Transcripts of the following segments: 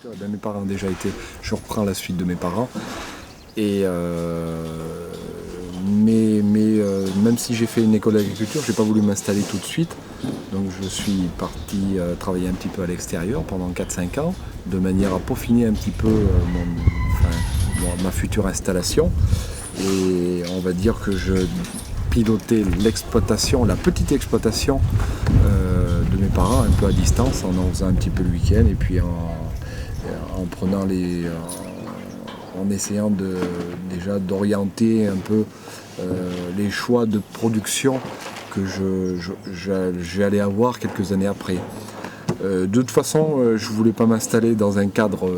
Mes parents ont déjà été, je reprends la suite de mes parents. Et même si j'ai fait une école d'agriculture, je n'ai pas voulu m'installer tout de suite. Donc je suis parti travailler un petit peu à l'extérieur pendant 4-5 ans, de manière à peaufiner un petit peu ma future installation. Et on va dire que je pilotais l'exploitation, la petite exploitation de mes parents, un peu à distance, en faisant un petit peu le week-end et puis en prenant en essayant déjà d'orienter un peu les choix de production que j'allais avoir quelques années après. De toute façon, je ne voulais pas m'installer dans un cadre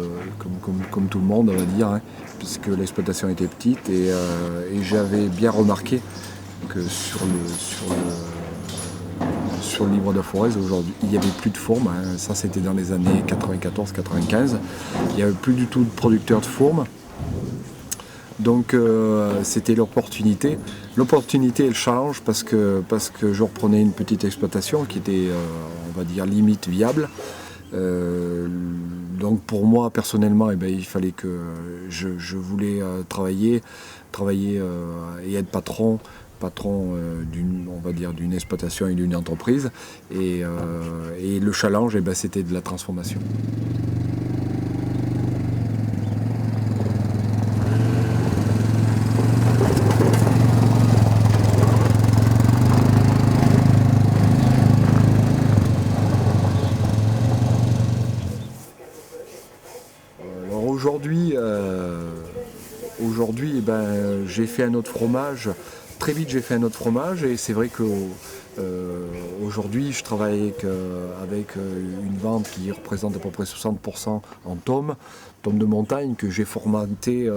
comme tout le monde, on va dire, hein, puisque l'exploitation était petite et j'avais bien remarqué que sur le livre de Forez, aujourd'hui, il n'y avait plus de fourmes. Hein. Ça, c'était dans les années 94-95. Il n'y avait plus du tout de producteurs de fourmes. Donc c'était l'opportunité. L'opportunité et le challenge parce que je reprenais une petite exploitation qui était, on va dire, limite viable. Donc pour moi personnellement, il fallait que je voulais travailler et être patron d'une exploitation et d'une entreprise. Et le challenge, c'était de la transformation. Aujourd'hui, j'ai fait un autre fromage. Très vite, j'ai fait un autre fromage et c'est vrai que aujourd'hui, je travaille avec une vente qui représente à peu près 60% en tomes de montagne que j'ai formaté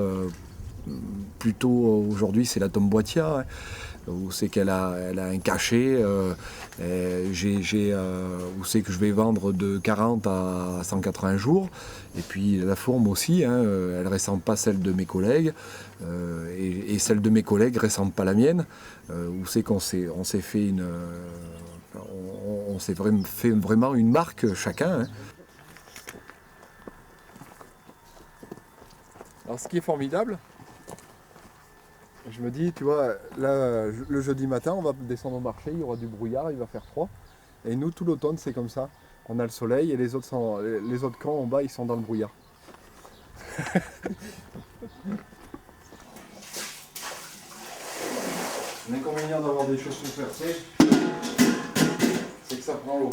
plutôt aujourd'hui, c'est la tome boîtière. Hein, où c'est qu'elle a un cachet, où c'est que je vais vendre de 40 à 180 jours. Et puis la fourme aussi, hein, elle ne ressemble pas celle de mes collègues, et celle de mes collègues ne ressemble pas la mienne. Où c'est qu'on s'est fait on s'est fait vraiment une marque chacun. Hein. Alors ce qui est formidable, je me dis, tu vois, là, le jeudi matin, on va descendre au marché, il y aura du brouillard, il va faire froid. Et nous, tout l'automne, c'est comme ça. On a le soleil et les autres camps en bas, ils sont dans le brouillard. L'inconvénient d'avoir des chaussures percées, c'est que ça prend l'eau.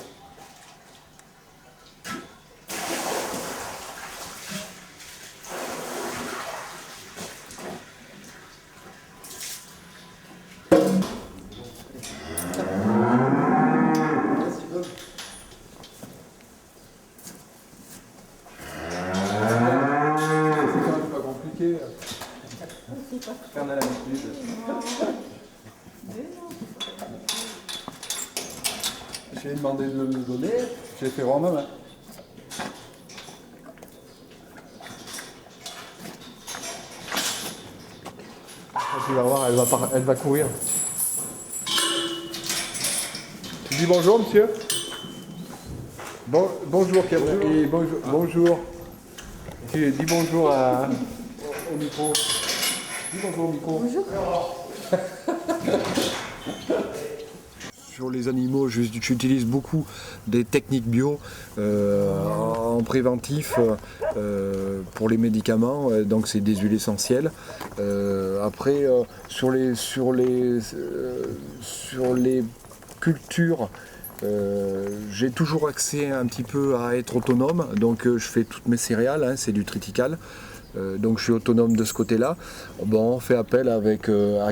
On a l'habitude. J'ai demandé de me donner, j'ai fait voir ma main. Tu vas voir, elle va courir. Tu dis bonjour, monsieur. Bonjour, Pierre. Bonjour. Tu dis bonjour au micro. Dis bonjour au micro. Bonjour. Sur les animaux, j'utilise beaucoup des techniques bio en préventif pour les médicaments, donc c'est des huiles essentielles. Après, sur les cultures, j'ai toujours accès un petit peu à être autonome, donc je fais toutes mes céréales, hein, c'est du triticale. Donc je suis autonome de ce côté-là. Bon, on fait appel à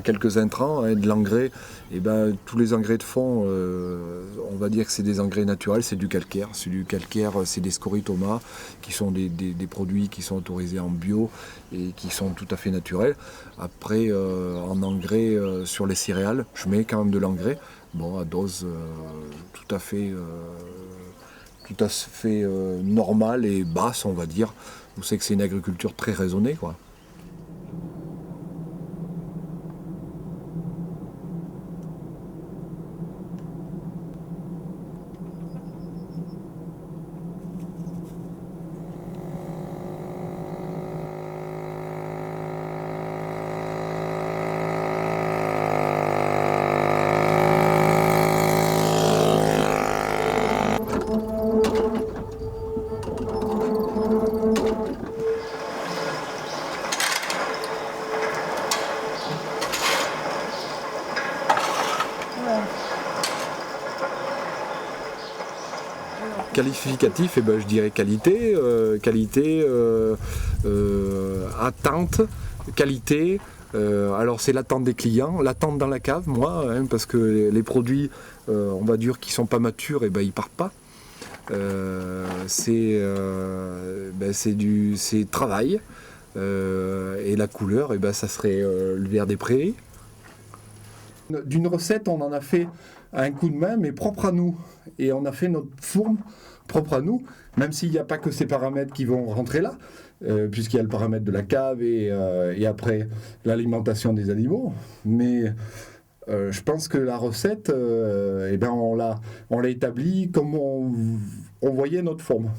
quelques intrants, hein, de l'engrais. Et tous les engrais de fond, on va dire que c'est des engrais naturels, c'est du calcaire. C'est du calcaire, c'est des scorytomas, qui sont des produits qui sont autorisés en bio et qui sont tout à fait naturels. Après, en engrais sur les céréales, je mets quand même de l'engrais, bon, à dose tout à fait normale et basse, on va dire. Vous savez que c'est une agriculture très raisonnée, quoi. qualificatif, eh ben, je dirais qualité, attente, qualité. Alors c'est l'attente des clients, l'attente dans la cave, moi, hein, parce que les produits, on va dire, qui sont pas matures, et ben ils partent pas. C'est travail. Et la couleur, et ben ça serait le vert des prairies. D'une recette, on en a fait un coup de main, mais propre à nous. Et on a fait notre fourme propre à nous, même s'il n'y a pas que ces paramètres qui vont rentrer là, puisqu'il y a le paramètre de la cave et après l'alimentation des animaux. Mais je pense que la recette, on l'a établie comme on voyait notre fourme.